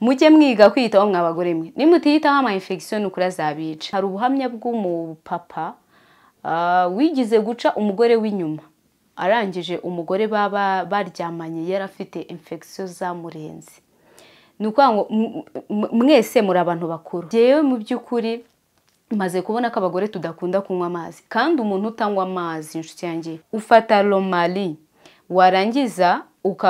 mujye mwiga kwitaho mw'abagore mwe nimutiyitaho ama infection ukura zabica. Hari ubuhamya bw'umupapa wigize guca umugore w'inyuma, arangije umugore baba baryamanye yarafite infection zamurenze. Nuko ngo mwese muri abantu bakuru. Jewe mu by'ukuri maze kubona ko abagore tudakunda kunywa amazi, kandi umuntu utanywa amazi inshuti yanjye ufata Romali warangiza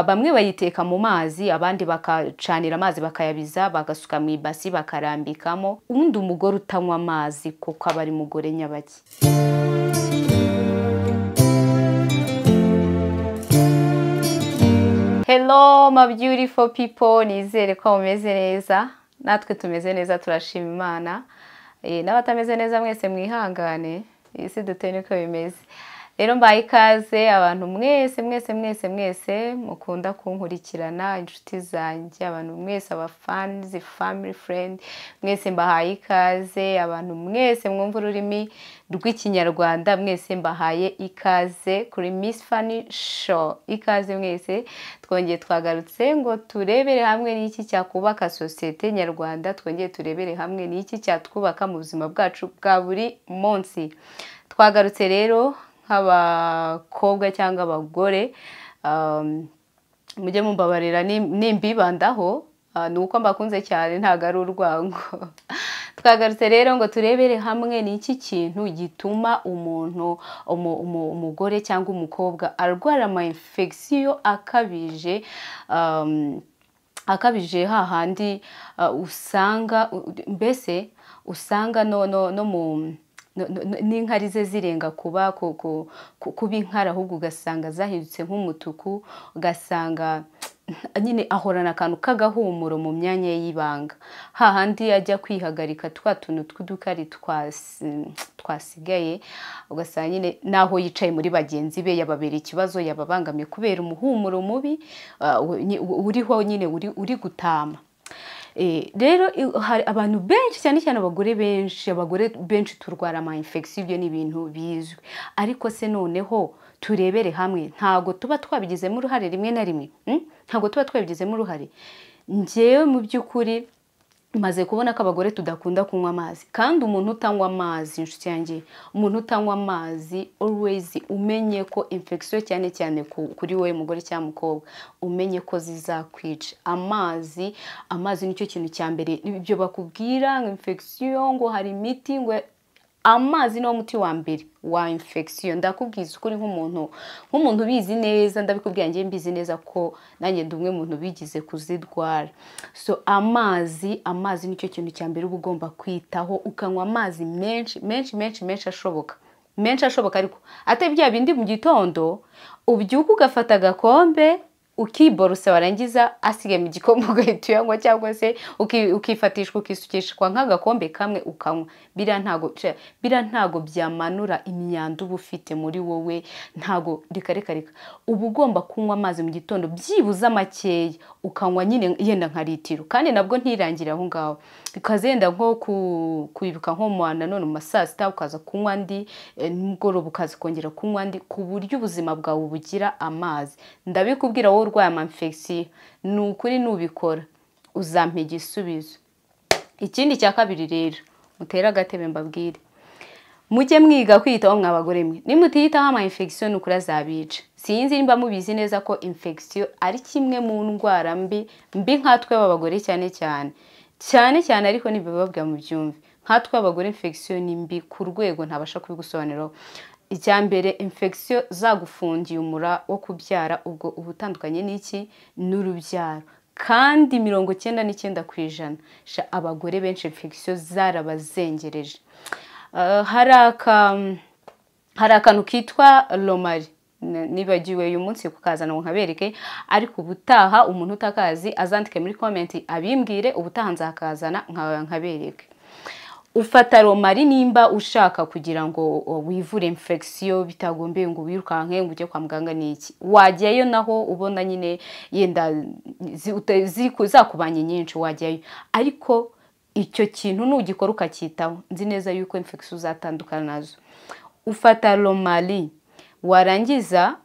bamwe bayiteka mu mazi, abandi bakacanira amazi bakayabiza bagasuka mu ibasi bakarambikamo. Undi umugore utanywa amazi kuko aba ari mugore nyabaki. Hello my beautiful people, nizere ko mumeze neza. Natwe tumeze neza, turashima Imana. N'abatameze neza mwese mwihangane, isi dutene ko bimeze. Rero mbaye ikaze abantu mwese mukunda kunkurikirana, inshuti zanjye, abantu mwese abafans, family friend, mwese mbahaye ikaze. Abantu mwese mwumva ururimi rw'ikinyarwanda, mwese mbahaye ikaze kuri Miss Fanny Show. Ikaze mwese, twongeye twagarutse ngo turebere hamwe n'iki cyakubaka societe nyarwanda, twongeye turebere hamwe n'iki cyatwubaka mu buzima bwacu bwa buri munsi. Twagarutse rero nk'abakobwa cyangwa abagore, mujye mumbabarira nimbibandaho, nuko mbakunze cyane ntago ari urwango. Twagarutse rero ngo turebere hamwe n'iki kintu gituma umuntu umugore cyangwa umukobwa arwara ama infection akabije hahandi usanga mbese usanga no mu n'inkari ze zirenga kuba inkara, ahubwo ugasanga zahindutse nk'umutuku, ugasanga nyine ahorana akantu k'agahumuro mu myanya y'ibanga, hahandi ajya kwihagarika twa tuntu tw'udukari twasigaye, ugasanga nyine naho yicaye muri bagenzi be yababera ikibazo, yababangamiye kubera umuhumuro mubi uriho nyine uri gutama. Rero hari abantu benshi cyane abagore benshi turwara ama infection, ibyo ni ibintu bizwi. Ariko se noneho turebere hamwe, ntago tuba twabigizemo uruhare rimwe na rimwe, ntago tuba twabigizemo uruhare. Njyewe mu by'ukuri maze kubona ko abagore tudakunda kunywa amazi, kandi umuntu utanywa amazi inshuti yanjye, umuntu utanywa amazi always umenye ko infection cyane kuri wowe mugore cyangwa mukobwa, umenye ko zizakwica. Amazi nicyo kintu cya mbere. Ibyo bakubwira ngo infection ngo hari imiti, ngo amazi no muti wa mbere wa infection. Ndakubwiza ukuri nk'umuntu bizi neza, ndabikubwira ngiye mbizi neza ko nanjye ndumwe muntu bigize kuzidwara. So amazi nicyo kintu cya mbere uba ugomba kwitaho, ukanywa amazi menshi ashoboka, ariko atari bya bindi mu gitondo ubyuka ugafata agakombe ukiborosa, warangiza asigaye mu gikombe ugahita uyanywa, cyangwa se ukifatishwa ukisukishwa nk'agakombe kamwe ukanywa. Bira ntago byamanura imyanda uba ufite muri wowe, ntago reka. Uba ugomba kunywa amazi mu gitondo byibuza makeya, ukanywa nyine yenda nka litiro, kandi nabwo ntirangira aho ngaho, ukazenda nko kwibuka nko mu none mu saa sita ukaza kunywa andi, nimugoroba ukaza kongera kunywa andi, ku buryo ubuzima bwawe bugira amazi. Ndabikubwira wowe urwaye ama infection, nukuri nubikora uzampa igisubizo. Ikindi cya kabiri rero, mutera agatebe mbabwire, mujye mwiga kwitaho mw'abagore mwe nimutiyitaho ama infection ukura zabica. Sinzi nimba mubizi neza ko infection ari kimwe mu ndwara mbi nkatwe b'abagore cyane, ariko nibibabwira mu byumve. Nkatwe abagore infection ni mbi ku rwego ntabasha kubigusobanuraho. Icyambere, infection zagufungiye umura wo kubyara, ubwo ubutandukanye n'iki n'urubyaro, kandi 99% abagore benshi infection zarabazengereje. Hari akantu kitwa Romali, nibagiwe uyu munsi kukazana ngo nkabereke, ariko ubutaha umuntu utakazi azandike muri comment abimbwire, ubutaha nzakazana nkabereke. Ufata Romali nimba ushaka kugira ngo wivure infection bitagombeye ngo wirukanke ngo ujye kwa muganga n'iki. Wajyayo naho ubona nyine yenda zakubanye nyinshi, wajyayo, ariko icyo kintu nugikora ukakitaho, nzi neza yuko infection uzatandukana nazo. Ufata Romali warangiza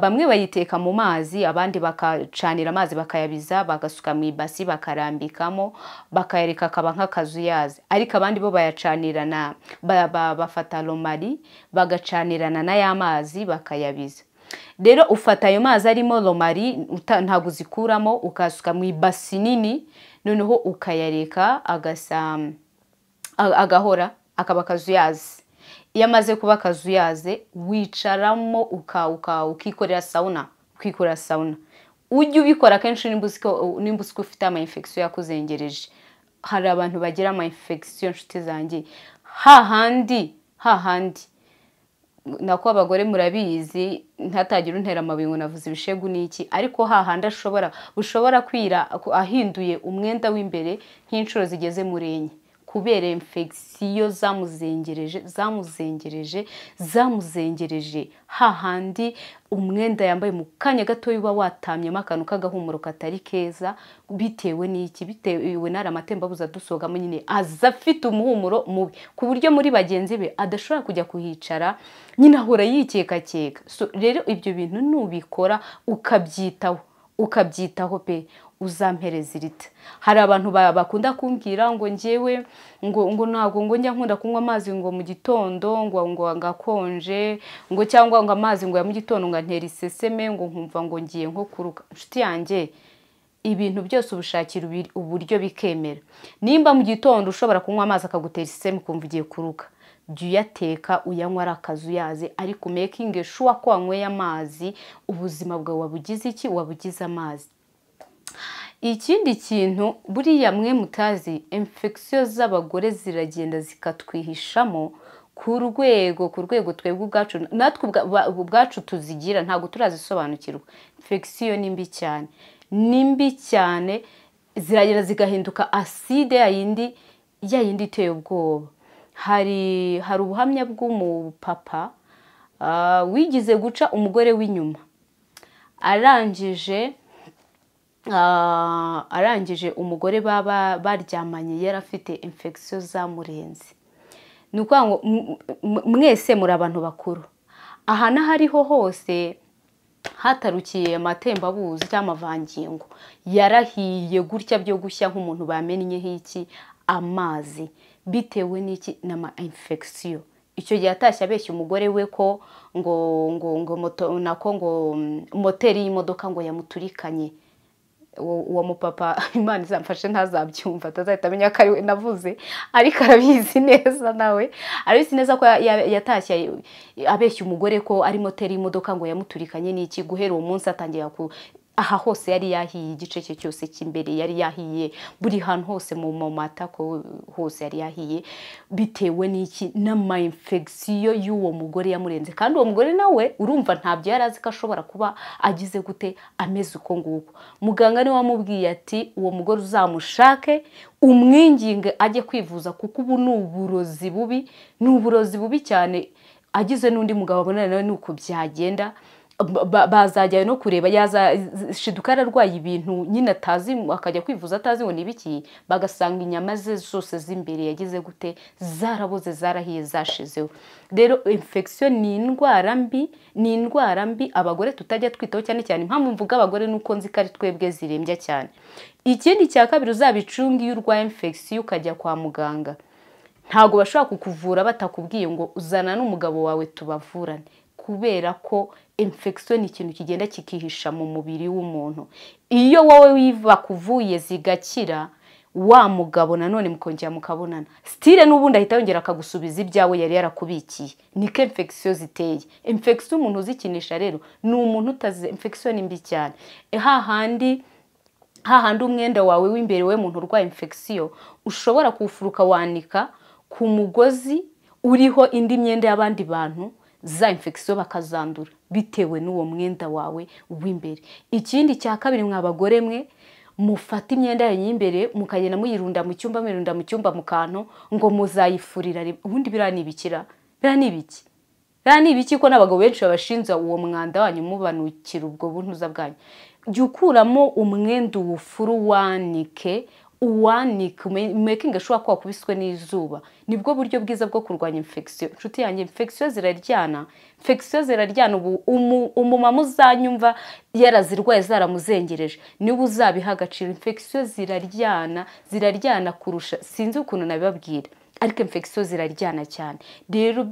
bamwe bayiteka mu mazi, abandi bakacanira amazi bakayabiza bagasuka mu ibasi bakarambikamo bakayareka akaba nk'akazuyazi, ariko abandi bo bayacanirana bafata romari bagacanirana na ya mazi bakayabiza. Rero ufata ayo mazi arimo romari ntabwo uzikuramo, ukasuka mu ibasi nini, noneho ukayareka agahora akaba akazuyazi. Iyo amaze kuba akazuyaze wicaramo ukikorera sauna, ujye ubikora kenshi nimba uzi ko ufite ama infection yakuzengereje. Hari abantu bagira ama infection nshuti zanjye hahandi nako abagore murabizi, ntatagira untera amabuye ngo navuze ibishegu n'iki, ariko hahandi ushobora kwira ahinduye umwenda w'imbere nk'inshuro zigeze muri enye kubera infection zamuzengereje hahandi umwenda yambaye mu kanya gato yuba watamyemo akantu k'agahumuro katari keza, bitewe n'iki, bitewe n'ara amatembabuza dusogamo nyine azafite umuhumuro mubi ku buryo muri bagenzi be adashobora kujya kuhicara, nyine ahora yikekakeka. So rero ibyo bintu nubikora ukabyitaho pe uzampereza irita. Hari abantu bakunda kumbwira ngo njyewe ngo ntabwo ngo njya nkunda kunywa amazi ngo mu gitondo ngo ngakonje ngo cyangwa ngo amazi ngo ya mu gitondo ngo antera iseseme ngo nkumva ngo ngiye nko kuruka. Nshuti yanjye, ibintu byose ubushakira uburyo bikemera. Nimba mu gitondo ushobora kunywa amazi akagutera iseseme kumva ugiye kuruka, jya uyateka uyanywa ari akazuyaze, ariko making sure ko wanyweye amazi, ubuzima bwawe wabugize iki, wabugize amazi. Ikindi kintu buriya mwe mutazi, infection z'abagore ziragenda zikatwihishamo ku rwego twebwe ubwacu natwe ubwacu tuzigira ntabwo turazisobanukirwa. Infection ni mbi cyane, ziragenda zigahinduka acide yayindi iteye ubwoba. Hari ubuhamya bw'umupapa wigize guca umugore w'inyuma, arangije umugore baryamanye yarafite infection zamurenze. Nukuvuga ngo mwese muri abantu bakuru, aha n'ahariho hose hatarukiye amatembabuzi cyangwa amavangingo, yarahiye gutya byo gushya nk'umuntu bamennyeho iki amazi, bitewe n'iki n'ama infection. Icyo gihe atashye abeshya umugore we ko ngo moteri y'imodoka ngo yamuturikanye. Uwo mupapa Imana izamfashe ntazabyumva, atazahita amenya ko ari we navuze, ariko arabizi neza nawe, arabizi neza ko yatashye abeshya umugore ko ari moteri y'imodoka ngo yamuturikanye n'iki. Guhera uwo munsi atangiye aha hose yari yahiye, igice cye cyose cy'imbere yari yahiye, buri hantu hose mu matako hose yari yahiye, bitewe n'iki n'ama infection y'uwo mugore yamurenze. Kandi uwo mugore nawe urumva ntabyo yari azi ko ashobora kuba agize gute ameze uko nguko. Muganga niwe wamubwiye ati uwo mugore uzamushake umwinginge ajye kwivuza, kuko ubu ni uburozi bubi cyane. Agize n'undi mugabo abona nawe nuko byagenda, bazajya no kureba yazashiduka ararwaye ibintu nyine atazi, akajya kwivuza atazi ngo nibiki, bagasanga inyama ze zose z'imbere yagize gute zaraboze, zarahiye, zashizeho. Rero infection ni indwara mbi abagore tutajya twitaho cyane cyane. Impamvu mvuga abagore nuko nzi ko ari twebwe zirembya cyane. Ikindi cya kabiri, uzabicunga iyo urwaye infection ukajya kwa muganga, ntago bashobora kukuvura batakubwiye ngo uzana n'umugabo wawe tubavurane, kubera ko infection ni ikintu kigenda kikihisha mu mubiri w'umuntu. Iyo wowe bakuvuye zigakira, wa mugabo nanone mukongera mukabonana, stile n'ubundi ahita yongera akagusubiza ibyawe yari yarakubikiye. Niko infection ziteye. Infection umuntu uzikinisha rero ni umuntu utazi. Infection ni mbi cyane. Hahandi umwenda wawe w'imbere we muntu urwaye infection ushobora kufuruka wanika ku mugozi uriho indi myenda y'abandi bantu, za infection bakazandura bitewe n'uwo mwenda wawe w'imbere. Ikindi cya kabiri, mwabagore mwe mufata imyenda yanyu y'imbere mukagenda muyirunda mu cyumba mu kantu ngo muzayifurira. Ubundi biranibikira, biranibiki ko n'abagabo benshi babashinja uwo mwanda wanyu mubanukira ubwo buntuza bwanyu. Jya ukuramo umwenda uwufuru wanike uwanika making sure ko wakubiswe n'izuba nibwo buryo bwiza bwo kurwanya infection. Inshuti yanjye, infection ziraryana ubu umumama uzanyumva yarazirwaye zaramuzengereje niba uzabiha agaciro. Infection ziraryana kurusha, sinzi ukuntu nabibabwira, ariko infection ziraryana cyane. Rero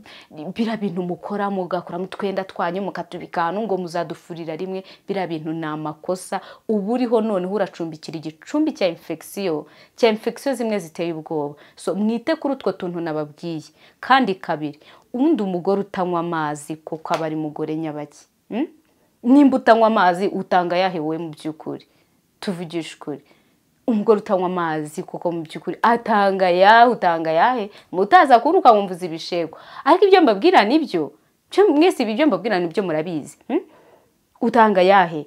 bira bintu mukora mugakora mutwenda twanyu mukatubika hano ngo muzadufurira rimwe, bira bintu na makosa. Uburiho none uracumbikira igicumbi cya infection zimwe ziteye ubwoba. So mwite kuri utwo tuntu nababwiye. Kandi kabiri, ubundi umugore utanywa amazi kuko aba ari mugore nyabaki. Nimba utanywa amazi utanga yahewe mu byukuri, tuvugisha ukuri. Umugore utanywa amazi kuko mu byukuri utanga yahe mutaza kuruka mumvuza ibishego. Ariko ibyo mbabwira nibyo, mwese ibyo mbabwira nibyo murabizi. Utanga yahe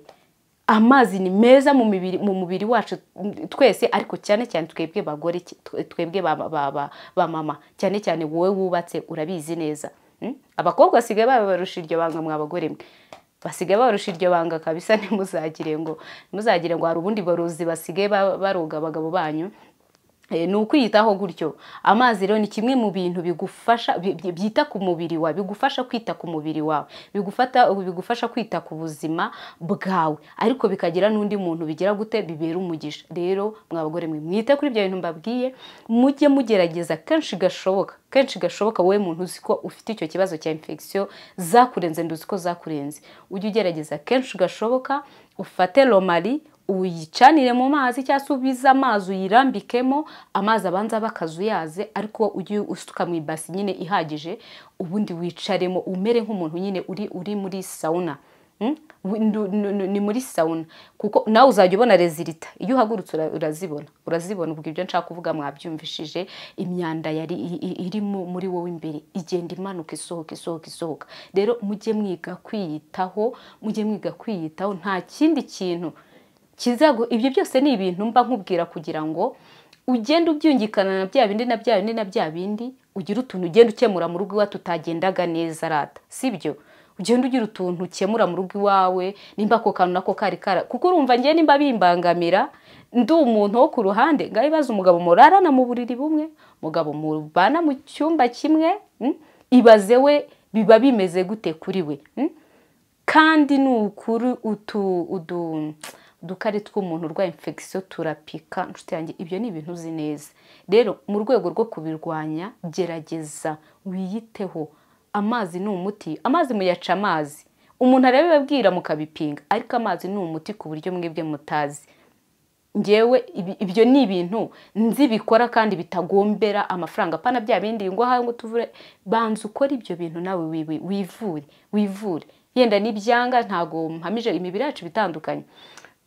amazi ni meza mu mubiri wacu twese, ariko cyane cyane twebwe bagore, twebwe ba mama, cyane cyane wowe wubatse urabizi neza. Abakobwa basigaye babarusha iryo banga mwabagore mwe, basigaye barusha iryo banga kabisa. Ntimuzagire ngo hari ubundi barozi basigaye baroga abagabo banyu. Ni ukwiyitaho gutyo. Amazi rero ni kimwe mu bintu bigufasha byita ku mubiri wawe, bigufasha kwita ku mubiri wawe, bigufasha kwita ku buzima bwawe, ariko bikagira n'undi muntu bigira gute bibera umugisha. Rero mwabagore mwe mwite kuri ibyo bintu mbabwiye, mujye mugerageza kenshi gashoboka. Wowe muntu uzi ko ufite icyo kibazo cya infection zakurenze, nduzi ko zakurenze, ujye ugerageza kenshi gashoboka ufate romari uyicanire mu mazi cyangwa se ubize amazi uyirambikemo, amazi abanza bakazuyaze, ariko ujye usuka mu ibasi nyine ihagije, ubundi wicaremo umere nk'umuntu nyine uri muri sauna. Ni muri sauna, kuko nawe uzajya ubona resulta. Iyo uhagurutse urazibona. Ubwo ibyo nshaka kuvuga mwabyumvishije. Imyanda yari iri muri wowe imbere igenda imanuka isohoka. Rero mujye mwiga kwiyitaho, nta kindi kintu kizago. Ibyo byose ni ibintu mba nkubwira kugira ngo ugende ubyungikana na bya bindi ugira utuntu ugenda ukemura mu rugo iwawe tutagendaga neza rata, sibyo? Ugenda ugira utuntu ukemura mu rugo iwawe, nimba ako kantu nako kuko urumva ngiye nimba bimbangamira ndi umuntu wo ku ruhande, ngaho ibaza umugabo murarana mu buriri bumwe, umugabo mubana mu cyumba kimwe, ibaze we biba bimeze gute kuri we. Kandi n'ukuri udukari tw'umuntu urwaye infection turapika. Nshuti yanjye, ibyo ni ibintu uzi neza. Rero mu rwego rwo kubirwanya, gerageza wiyiteho. Amazi ni umuti. Amazi muyaca amazi, umuntu arabibabwira mukabipinga, ariko amazi ni umuti ku buryo mwebwe mutazi. Ngewe ibyo ni ibintu nzi bikora kandi bitagombera amafaranga. Pana bya bindi ngo ngo tuvure, banza ukora ibyo bintu nawe wivure. Yenda nibyanga ntago mpamije imibiri yacu bitandukanye,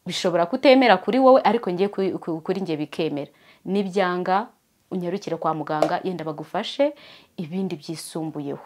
bishobora kutemera kuri wowe, ariko ngiye kuri nge bikemera. Nibyanga unyarukire kwa muganga, yenda bagufashe ibindi byisumbuyeho.